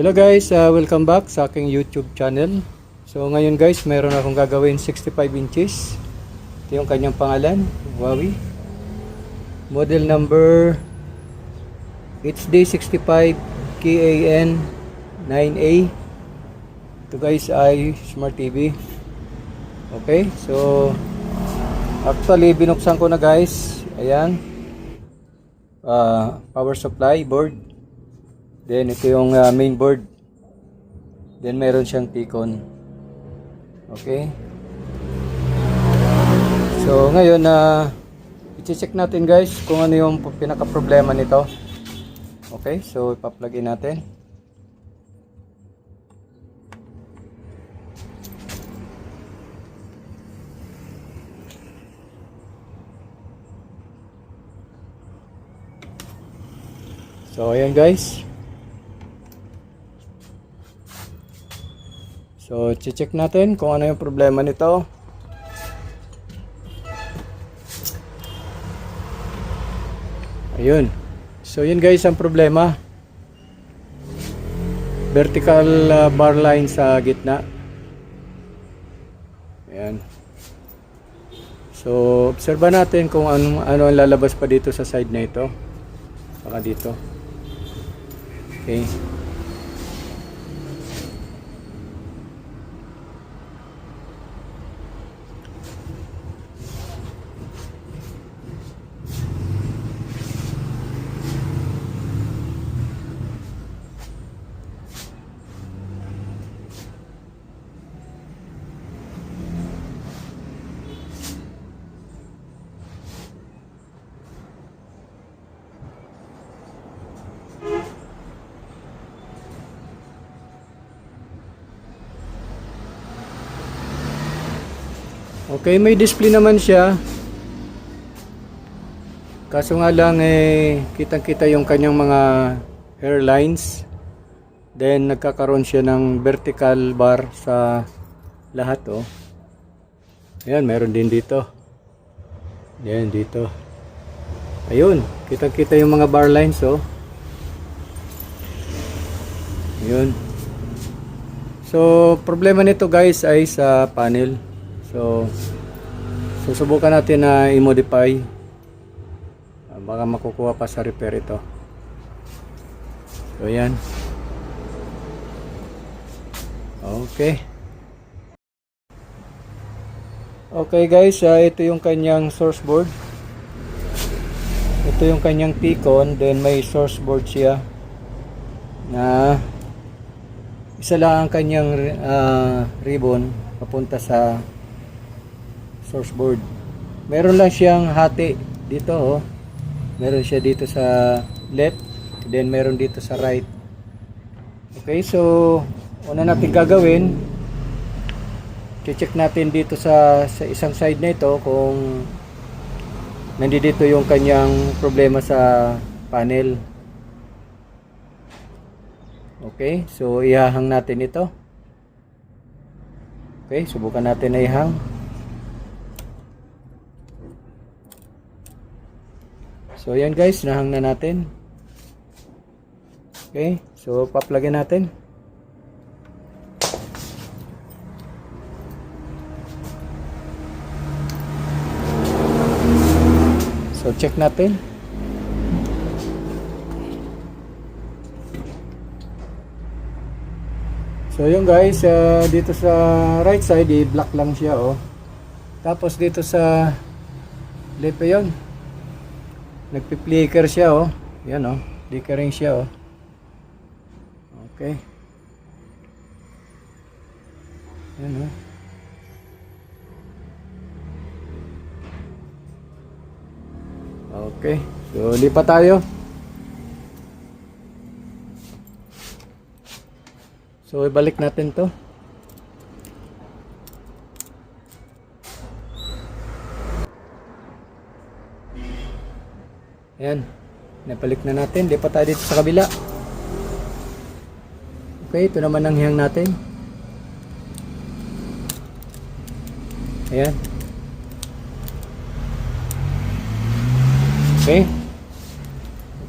Hello guys, welcome back sa aking YouTube channel. So ngayon guys, mayroon akong gagawin 65 inches. Ito yung kanyang pangalan, Huawei. Model number HD65 KAN 9A. Ito guys ay Smart TV. Okay, so actually binuksan ko na guys. Ayan. Power supply board. Then ito yung main board. Then meron siyang T-con. Okay. So ngayon i-check natin guys kung ano yung pinaka problema nito. Okay, so ipa-plug in natin. So ayan guys. So, check natin kung ano yung problema nito. Ayun. So, yun guys ang problema. Vertical bar line sa gitna. Ayan. So, obserba natin kung ano ang lalabas pa dito sa side na ito. Baka dito. Okay. Okay, may display naman siya. Kaso nga lang kitang-kita yung kanyang mga hairlines. Then nagkakaroon siya ng vertical bar sa lahat oh. Ayan, meron din dito. Ayan dito. Ayun, kitang-kita yung mga bar lines oh. Ayun. So, problema nito guys ay sa panel. So, susubukan natin na i-modify. Baka makukuha pa sa repair ito. So, yan. Okay. Okay guys, ito yung kanyang source board. Ito yung kanyang T-con. Then may source board siya. Na isa lang ang kanyang ribbon papunta sa source board. Meron lang siyang hati dito oh. Meron siya dito sa left, then meron dito sa right. Okay, so una natin gagawin, check natin dito sa isang side na ito kung nandito yung kanyang problema sa panel. Okay, so ihahang natin ito. Okay, subukan natin na ihang. So yan guys, nahang na natin. Okay, so paplagin natin. So check natin. So yun guys, dito sa right side i-black lang siya oh. Tapos dito sa left yun, nagpi-flicker siya oh. Yan oh, flickering siya oh. Okay. Yan oh. Okay. So lipat tayo. So ibalik natin 'to. Ayan, napalik na natin. Lipat tayo dito sa kabila. Okay, ito naman ang hiyang natin. Ayan. Okay.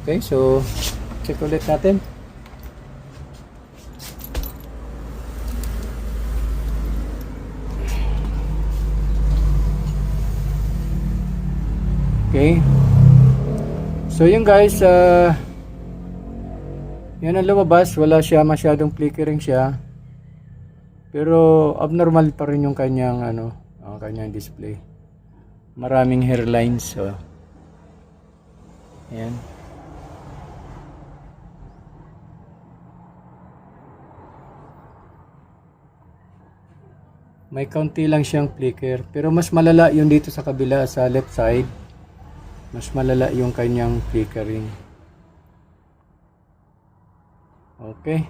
Okay, so check ulit natin. Okay. So yun guys, yan ang lumabas. Wala siya masyadong flickering siya. Pero abnormal pa rin yung kanyang ang kanyang display. Maraming hairlines. So, ayan. May kaunti lang siyang flicker. Pero mas malala yung dito sa kabila sa left side. Mas malala yung kanyang flickering. Okay.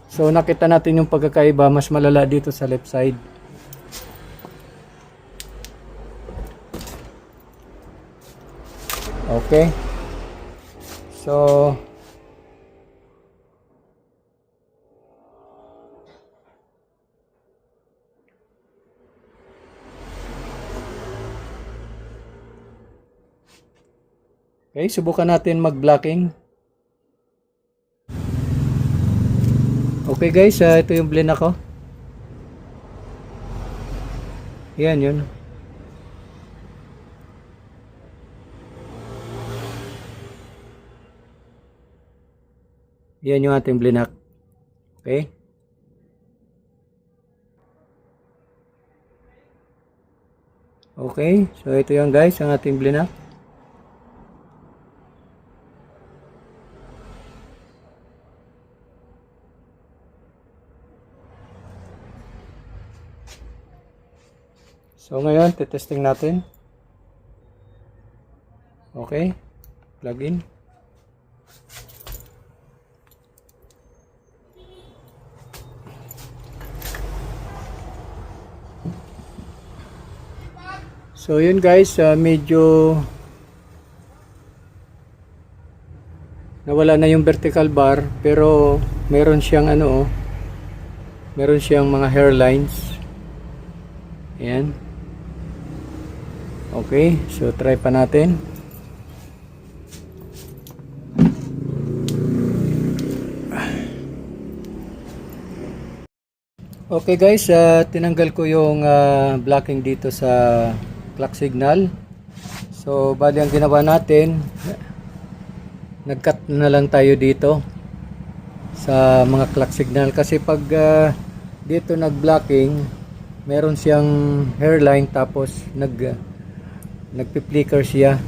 So nakita natin yung pagkakaiba. Mas malala dito sa left side. Okay. So okay, subukan natin mag-blocking. Okay guys, ito yung blend ako. Yan yun. Yan yung ating blinak. Okay. Okay, so ito yan guys, ang ating blinak. So ngayon, testing natin. Okay, plug in. So yun guys, medyo nawala na yung vertical bar, pero meron siyang meron siyang mga hairlines. Ayan. Okay, so try pa natin. Okay guys, tinanggal ko yung blocking dito sa clock signal. So bali ang ginawa natin, nag-cut na lang tayo dito sa mga clock signal kasi pag dito nag-blocking, meron siyang hairline tapos nagpi-flicker siya.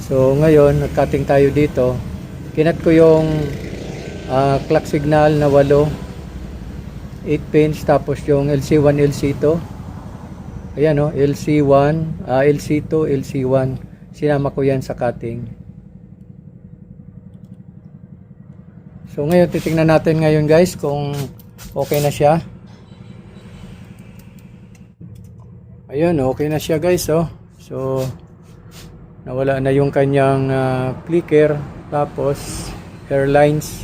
So ngayon, nag-cutting tayo dito. Kinat ko yung clock signal na 8 pins tapos yung LC1, LC2. Ayan LC1, LC2, LC1. Sinama ko yan sa cutting. So ngayon titingnan natin ngayon guys kung okay na siya. Ayun, okay na siya guys So nawala na yung kanyang flicker tapos hairlines.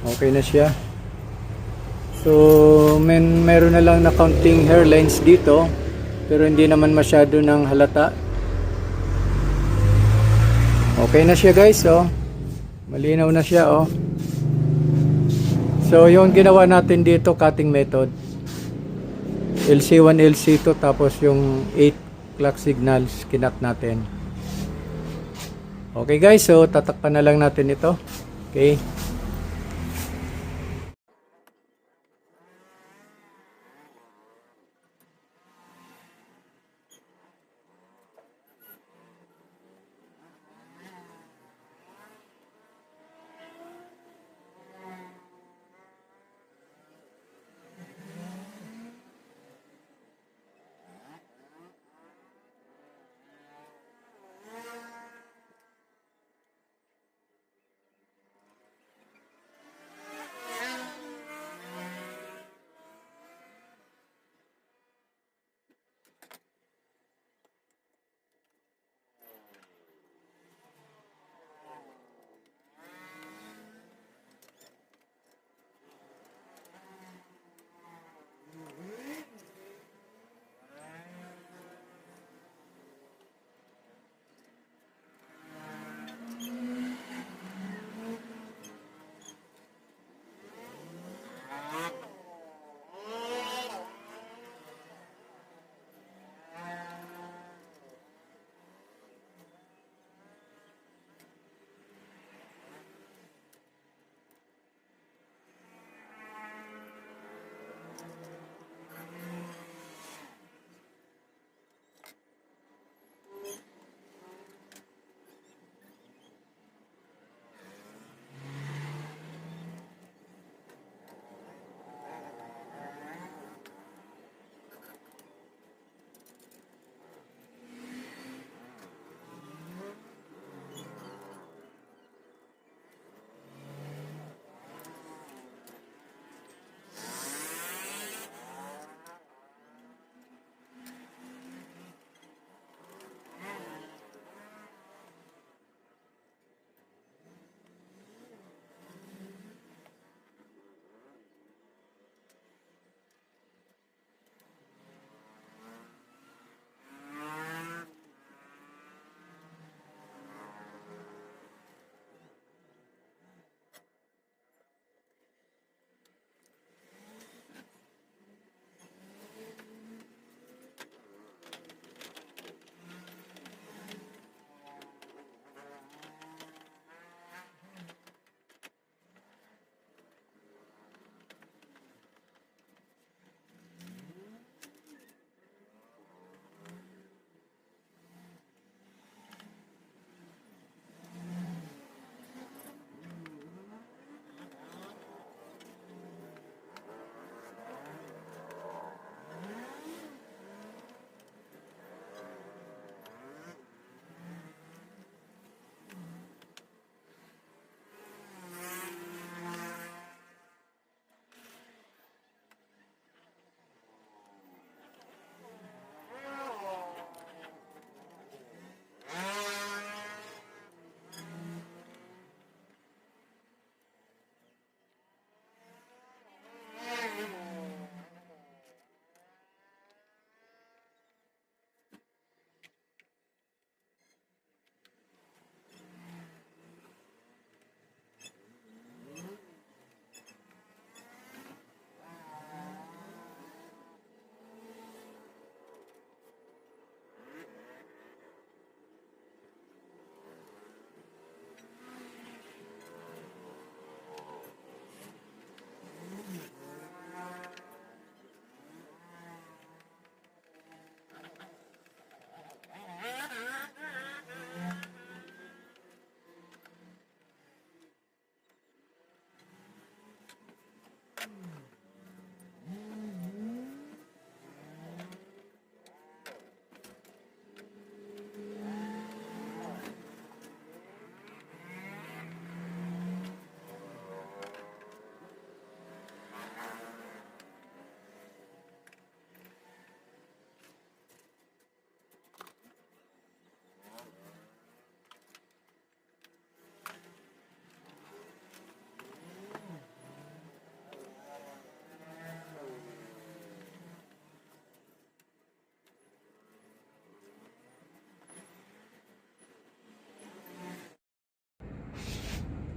Okay na siya. So meron na lang na counting hairlines dito pero hindi naman masyado ng halata. Okay na siya guys malinaw na siya So yung ginawa natin dito cutting method LC1, LC2 tapos yung 8 clock signals kinat natin. Okay guys, so tatakpan na lang natin ito. Okay.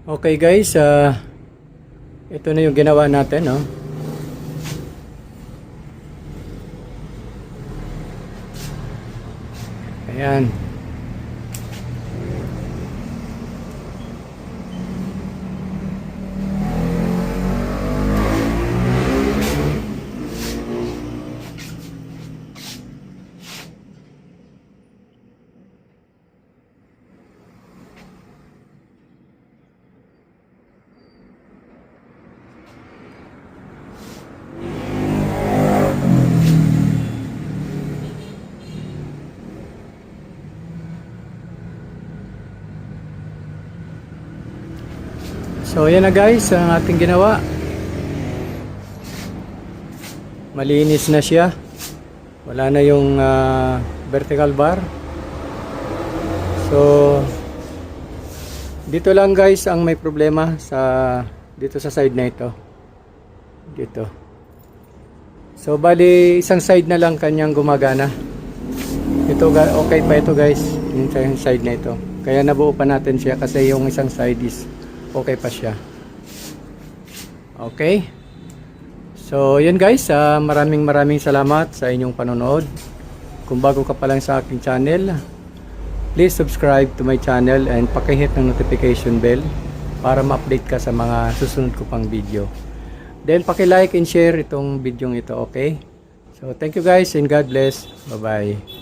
Okay guys, ito na yung ginawa natin, no? Ayan. So ayan na guys, ang ating ginawa. Malinis na siya. Wala na yung vertical bar. So dito lang guys ang may problema dito sa side na ito. Dito. So bali isang side na lang kanyang gumagana. Ito okay pa ito guys, yung side na ito. Kaya nabuo pa natin siya kasi yung isang side is okay pa siya. Okay. So yun guys, maraming salamat sa inyong panonood. Kung bago ka pa lang sa aking channel, please subscribe to my channel and paki-hit ng notification bell para ma-update ka sa mga susunod ko pang video. Then paki-like and share itong video ito, okay? So thank you guys and God bless. Bye bye.